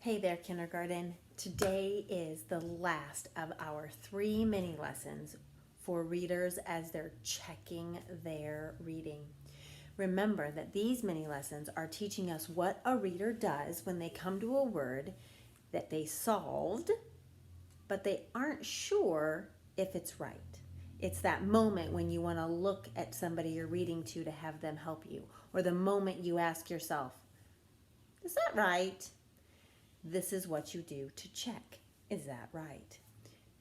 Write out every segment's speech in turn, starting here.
Hey there, kindergarten. Today is the last of our 3 mini lessons for readers as they're checking their reading. Remember that these mini lessons are teaching us what a reader does when they come to a word that they solved, but they aren't sure if it's right. It's that moment when you want to look at somebody you're reading to have them help you, or the moment you ask yourself, is that right? This is what you do to check. Is that right?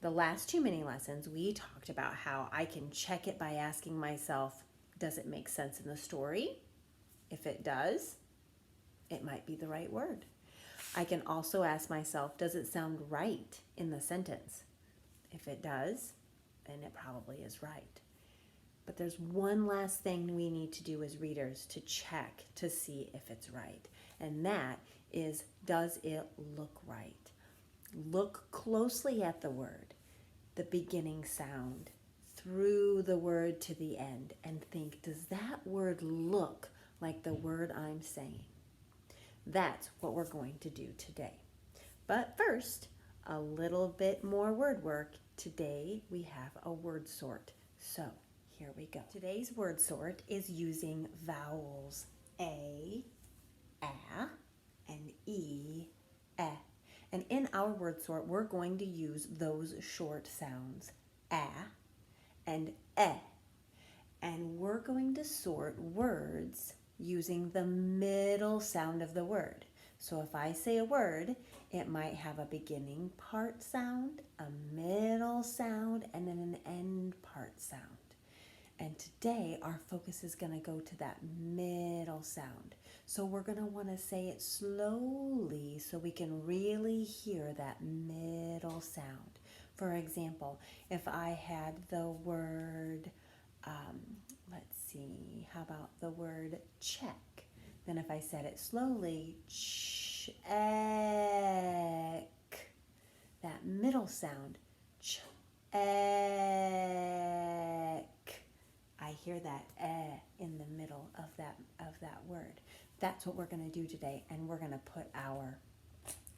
The last 2 mini lessons, we talked about how I can check it by asking myself, does it make sense in the story? If it does, it might be the right word. I can also ask myself, does it sound right in the sentence? If it does, then it probably is right. But there's one last thing we need to do as readers to check to see if it's right. And that is, does it look right? Look closely at the word, the beginning sound, through the word to the end, and think, does that word look like the word I'm saying? That's what we're going to do today. But first, a little bit more word work. Today we have a word sort. So here we go. Today's word sort is using vowels A, and E, And in our word sort, we're going to use those short sounds, and e. And we're going to sort words using the middle sound of the word. So if I say a word, it might have a beginning part sound, a middle sound, and then an end part sound. And today our focus is going to go to that middle sound. So we're going to want to say it slowly so we can really hear that middle sound. For example, if I had the word, let's see, how about the word check? Then if I said it slowly, check, that middle sound, check. I hear that in the middle of that word. That's what we're going to do today, and we're going to put our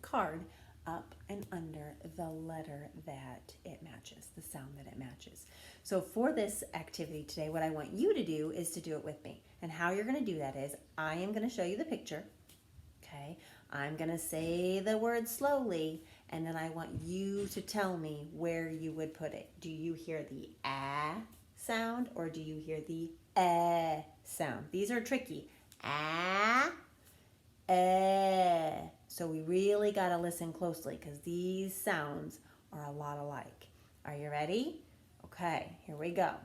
card up and under the letter that it matches, the sound that it matches. So for this activity today, what I want you to do is to do it with me. And how you're going to do that is, I am going to show you the picture. Okay, I'm going to say the word slowly, and then I want you to tell me where you would put it. Do you hear the sound, or do you hear the sound? These are tricky. So we really got to listen closely because these sounds are a lot alike. Are you ready? Okay, here we go.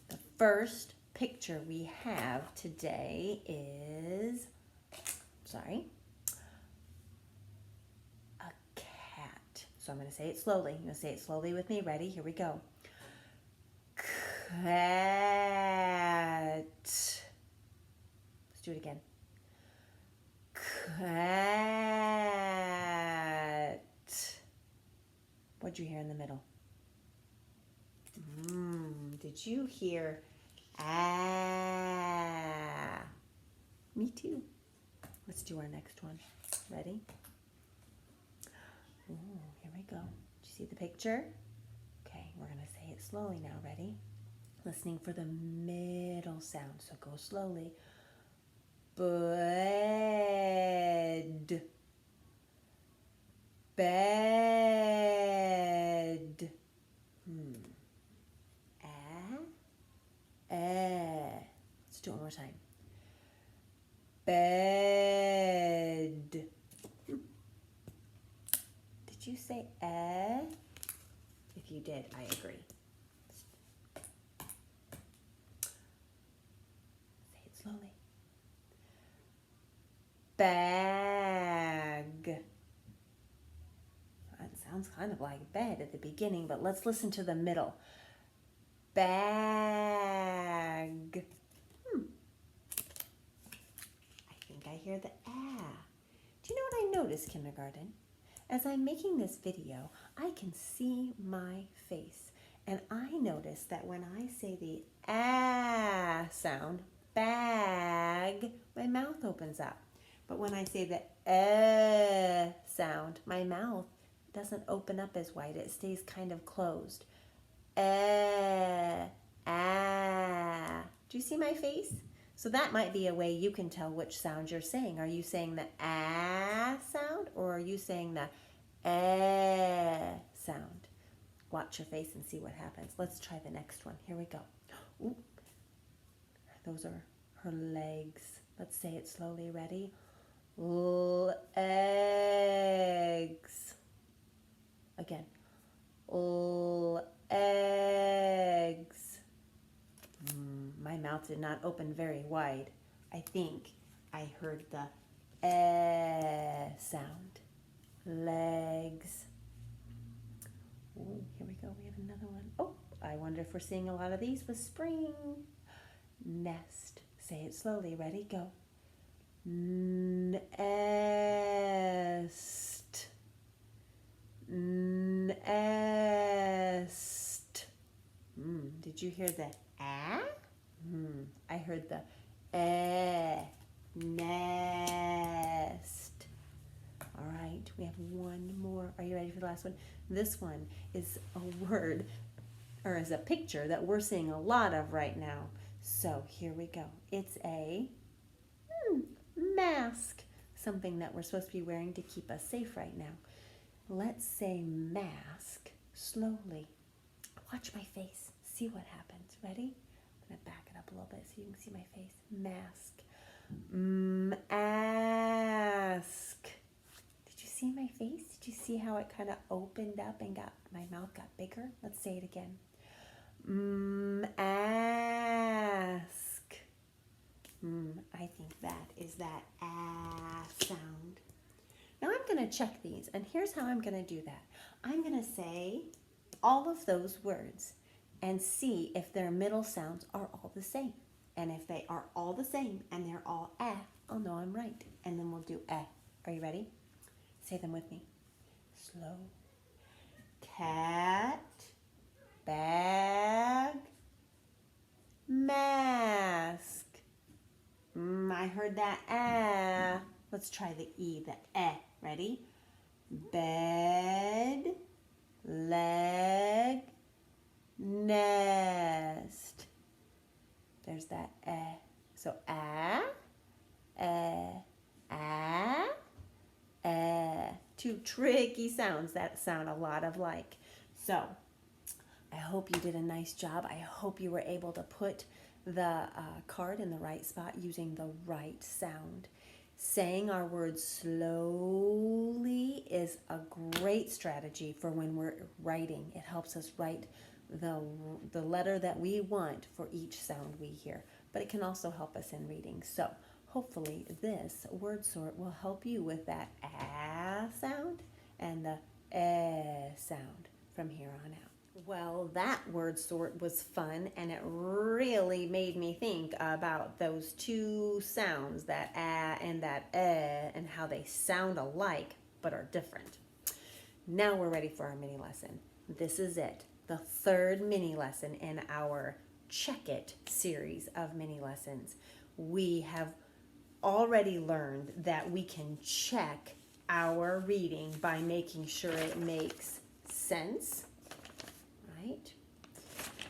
The first picture we have today is, a cat. So I'm going to say it slowly. You're going to say it slowly with me. Ready? Here we go. Cat. Let's do it again. Cat. What'd you hear in the middle? Did you hear Me too. Let's do our next one. Ready? Ooh, here we go. Did you see the picture? Okay, we're going to say it slowly now. Ready? Listening for the middle sound, so go slowly. Bed. Bed. Let's do it one more time. Bed. Did you say If you did, I agree. Say it slowly. Bag. That sounds kind of like bed at the beginning, but let's listen to the middle. Bag. I think I hear the Do you know what I noticed, kindergarten? As I'm making this video, I can see my face. And I notice that when I say the sound, bag, my mouth opens up. But when I say the sound. My mouth doesn't open up as wide. It stays kind of closed. Ah. Do you see my face? So that might be a way you can tell which sound you're saying. Are you saying the ah sound, or are you saying the sound? Watch your face and see what happens. Let's try the next one. Here we go. Ooh. Those are her legs. Let's say it slowly. Ready? Eggs. Again. Eggs. My mouth did not open very wide. I think I heard the sound. Legs. Ooh, here we go. We have another one. Oh, I wonder if we're seeing a lot of these with spring. Nest. Say it slowly. Ready? Go. Nest. Nest. Did you hear the ah? I heard the nest. All right, we have one more. Are you ready for the last one? This one is a word, or is a picture that we're seeing a lot of right now. So here we go. It's a mask, something that we're supposed to be wearing to keep us safe right now. Let's say mask slowly. Watch my face. See what happens. Ready? I'm going to back it up a little bit so you can see my face. Mask. Ask. Did you see my face? Did you see how it kind of opened up and my mouth got bigger? Let's say it again. Ask. I think that is that sound. Now I'm going to check these, and here's how I'm going to do that. I'm going to say all of those words and see if their middle sounds are all the same. And if they are all the same and they're all I'll know I'm right. And then we'll do Are you ready? Say them with me. Slow. Cat, bag, mask. I heard that Let's try the E, the Ready? Bed, leg, nest. There's that So 2 tricky sounds that sound a lot alike. So I hope you did a nice job. I hope you were able to put the card in the right spot using the right sound. Saying our words slowly is a great strategy for when we're writing. It helps us write the letter that we want for each sound we hear, but it can also help us in reading. So hopefully this word sort will help you with that sound and the sound from here on out. Well, that word sort was fun, and it really made me think about those 2 sounds, that and that and how they sound alike but are different. Now we're ready for our mini lesson. This is it, the 3rd mini lesson in our Check It series of mini lessons. We have already learned that we can check our reading by making sure it makes sense. Right?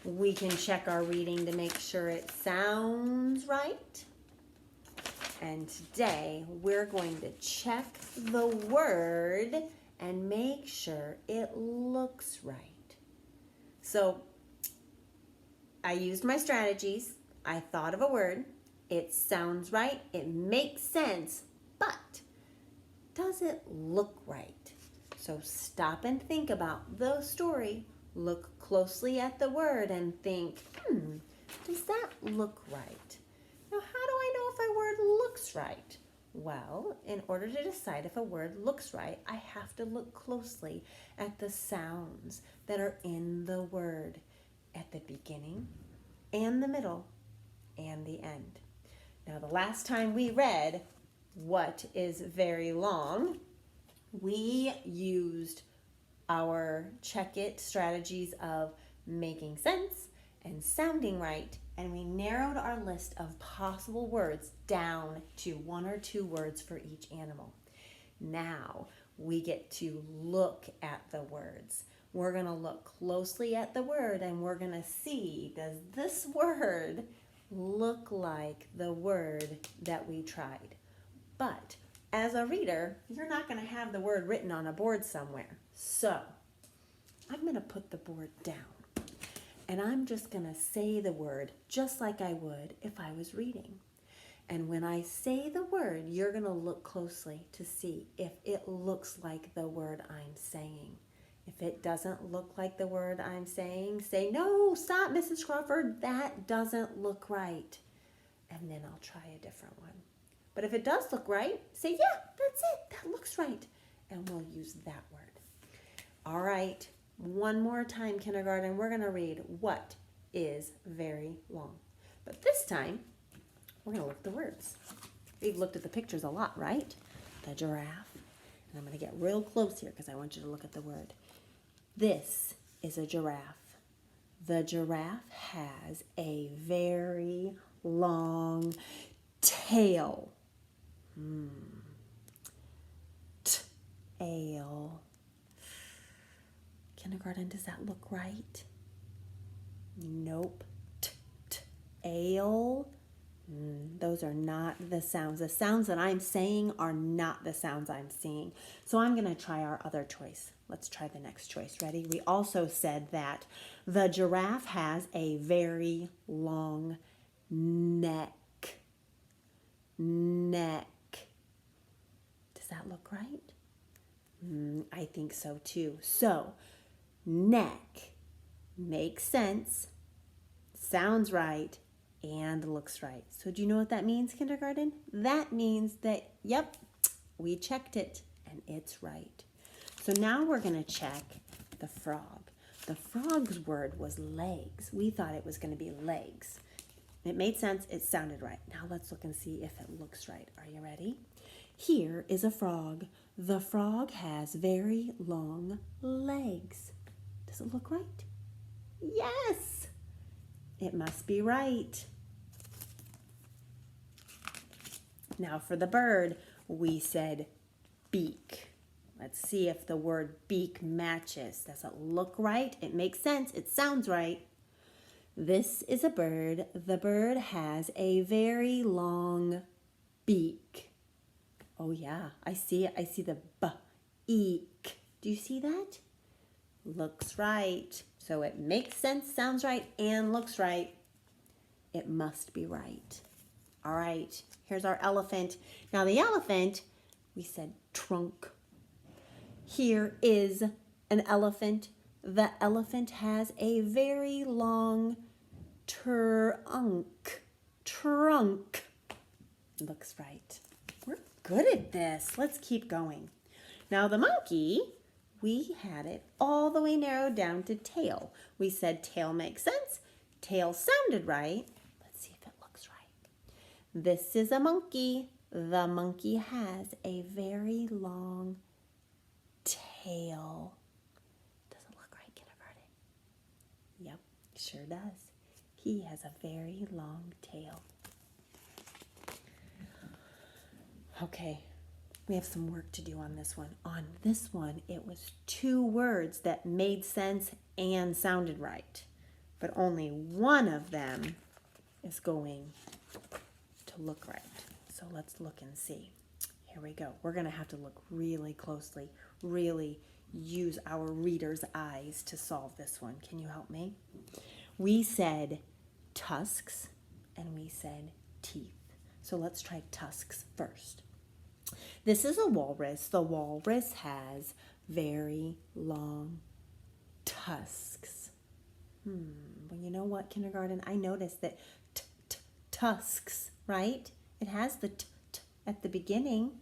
We can check our reading to make sure it sounds right. And today we're going to check the word and make sure it looks right. So I used my strategies. I thought of a word. It sounds right. It makes sense. But does it look right? So stop and think about the story. Look closely at the word and think, does that look right? Now, how do I know if a word looks right? Well, in order to decide if a word looks right, I have to look closely at the sounds that are in the word at the beginning and the middle and the end. Now, the last time we read What is Very Long, we used our check it strategies of making sense and sounding right, and we narrowed our list of possible words down to 1 or 2 words for each animal. Now we get to look at the words. We're going to look closely at the word and we're going to see, does this word look like the word that we tried? But as a reader, you're not going to have the word written on a board somewhere. So I'm going to put the board down and I'm just going to say the word just like I would if I was reading. And when I say the word, you're going to look closely to see if it looks like the word I'm saying. If it doesn't look like the word I'm saying, say, no, stop, Mrs. Crawford, that doesn't look right. And then I'll try a different one. But if it does look right, say, yeah, that's it, that looks right. And we'll use that word. All right, one more time, kindergarten, we're gonna read what is very long. But this time, we're gonna look at the words. We've looked at the pictures a lot, right? The giraffe. And I'm gonna get real close here because I want you to look at the word. This is a giraffe. The giraffe has a very long tail. Tail. Kindergarten, does that look right? Nope. Tail. Those are not the sounds. The sounds that I'm saying are not the sounds I'm seeing. So I'm going to try our other choice. Let's try the next choice. Ready? We also said that the giraffe has a very long neck. Neck. Does that look right? I think so too. So, neck makes sense, sounds right, and looks right. So do you know what that means, kindergarten? That means that, yep, we checked it and it's right. So now we're going to check the frog. The frog's word was legs. We thought it was going to be legs. It made sense. It sounded right. Now let's look and see if it looks right. Are you ready? Here is a frog. The frog has very long legs. Does it look right? Yes! It must be right. Now for the bird, we said beak. Let's see if the word beak matches. Does it look right? It makes sense. It sounds right. This is a bird. The bird has a very long beak. Oh yeah, I see it. I see the b-eek. Do you see that? Looks right. So it makes sense, sounds right, and looks right. It must be right. All right, here's our elephant. Now the elephant, we said trunk. Here is an elephant. The elephant has a very long trunk. Trunk. Looks right. We're good at this. Let's keep going. Now the monkey, we had it all the way narrowed down to tail. We said tail makes sense. Tail sounded right. Let's see if it looks right. This is a monkey. The monkey has a very long tail. Does it look right, kindergarten? Yep, sure does. He has a very long tail. Okay, we have some work to do on this one. On this one, it was 2 words that made sense and sounded right, but only one of them is going to look right. So let's look and see. Here we go. We're going to have to look really closely, really use our reader's eyes to solve this one. Can you help me? We said tusks and we said teeth. So let's try tusks first. This is a walrus. The walrus has very long tusks. Well, you know what, kindergarten? I noticed that tusks, right? It has the t at the beginning.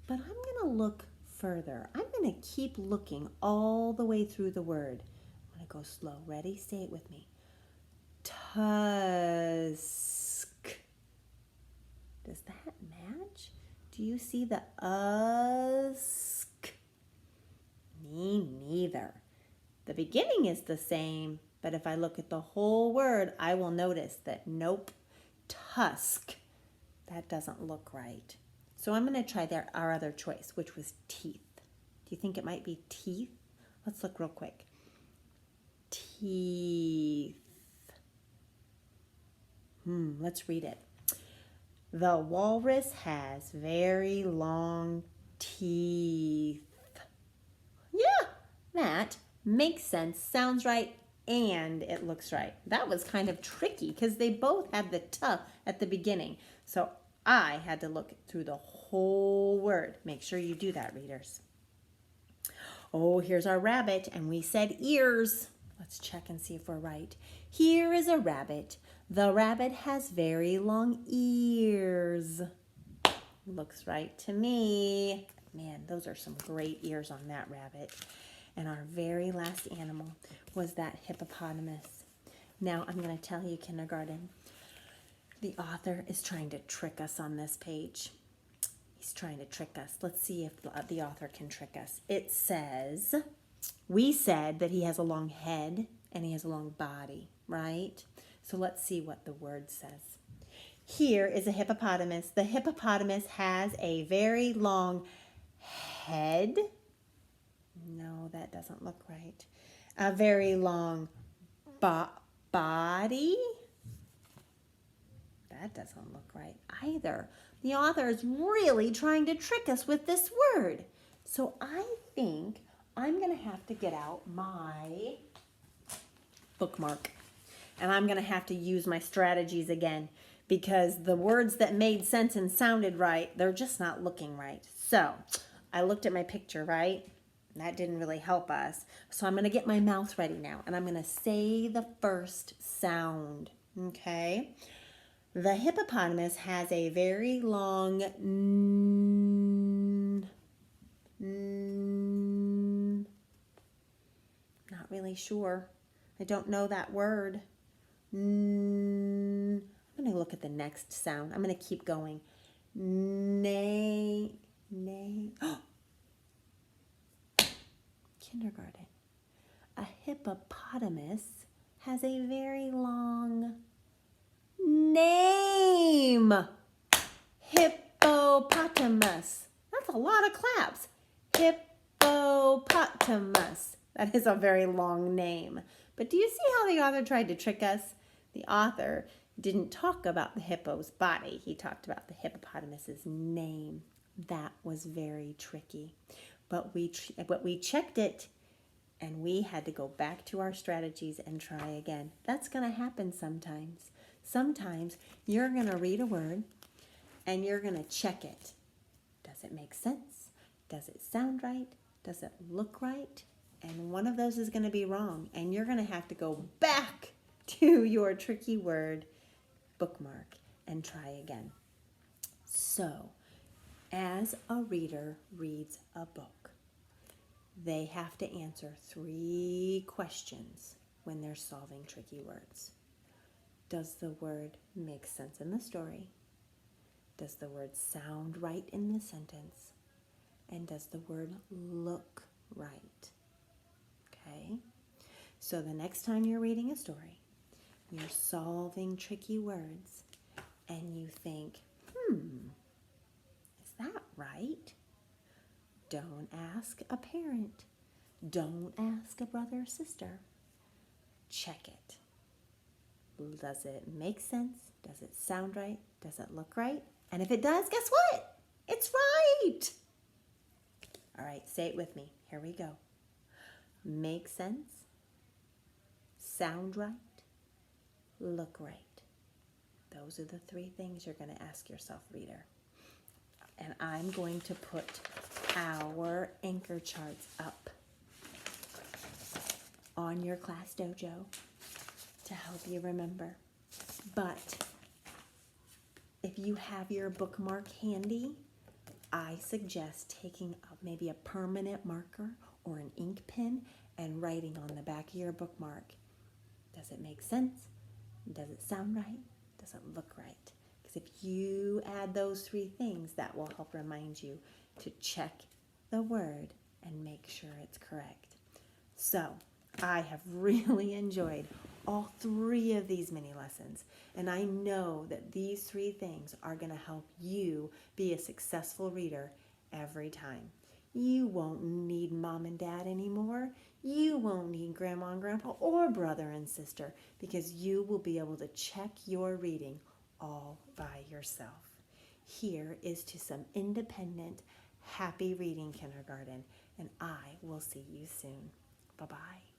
But I'm going to look further. I'm going to keep looking all the way through the word. I'm going to go slow. Ready? Say it with me. Tusk. Does that match? Do you see the usk? Me neither. The beginning is the same, but if I look at the whole word, I will notice that nope, tusk. That doesn't look right. So I'm going to try our other choice, which was teeth. Do you think it might be teeth? Let's look real quick. Teeth. Let's read it. The walrus has very long teeth. Yeah, that makes sense, sounds right, and it looks right. That was kind of tricky because they both had the "t" at the beginning. So I had to look through the whole word. Make sure you do that, readers. Oh, here's our rabbit, and we said ears. Let's check and see if we're right. Here is a rabbit. The rabbit has very long ears. Looks right to me. Man, those are some great ears on that rabbit. And our very last animal was that hippopotamus. Now, I'm going to tell you, kindergarten, the author is trying to trick us on this page. He's trying to trick us. Let's see if the author can trick us. It says, we said that he has a long head and he has a long body, right? So let's see what the word says. Here is a hippopotamus. The hippopotamus has a very long head. No, that doesn't look right. A very long body. That doesn't look right either. The author is really trying to trick us with this word. So I think I'm going to have to get out my bookmark. And I'm going to have to use my strategies again because the words that made sense and sounded right, they're just not looking right. So I looked at my picture, right? That didn't really help us. So I'm going to get my mouth ready now. And I'm going to say the first sound. Okay? The hippopotamus has a very long not really sure. I don't know that word. I'm going to look at the next sound. I'm going to keep going. Nay. Oh. Kindergarten. A hippopotamus has a very long name. Hippopotamus. That's a lot of claps. Hippopotamus. That is a very long name. But do you see how the author tried to trick us? The author didn't talk about the hippo's body. He talked about the hippopotamus's name. That was very tricky. But we checked it, and we had to go back to our strategies and try again. That's going to happen sometimes. Sometimes you're going to read a word, and you're going to check it. Does it make sense? Does it sound right? Does it look right? And one of those is going to be wrong, and you're going to have to go back to your tricky word bookmark and try again. So, as a reader reads a book, they have to answer 3 questions when they're solving tricky words. Does the word make sense in the story? Does the word sound right in the sentence? And does the word look right? Okay? So the next time you're reading a story, you're solving tricky words, and you think, is that right? Don't ask a parent. Don't ask a brother or sister. Check it. Does it make sense? Does it sound right? Does it look right? And if it does, guess what? It's right. All right, say it with me. Here we go. Make sense, sound right, look right. Those are the 3 things you're going to ask yourself, reader. And I'm going to put our anchor charts up on your class dojo to help you remember. But if you have your bookmark handy, I suggest taking maybe a permanent marker or an ink pen and writing on the back of your bookmark. Does it make sense? Does it sound right? Does it look right? Because if you add those 3 things, that will help remind you to check the word and make sure it's correct. So I have really enjoyed all 3 of these mini lessons, and I know that these 3 things are going to help you be a successful reader every time. You won't need mom and dad anymore. You won't need grandma and grandpa or brother and sister because you will be able to check your reading all by yourself. Here is to some independent, happy reading kindergarten, and I will see you soon. Bye-bye.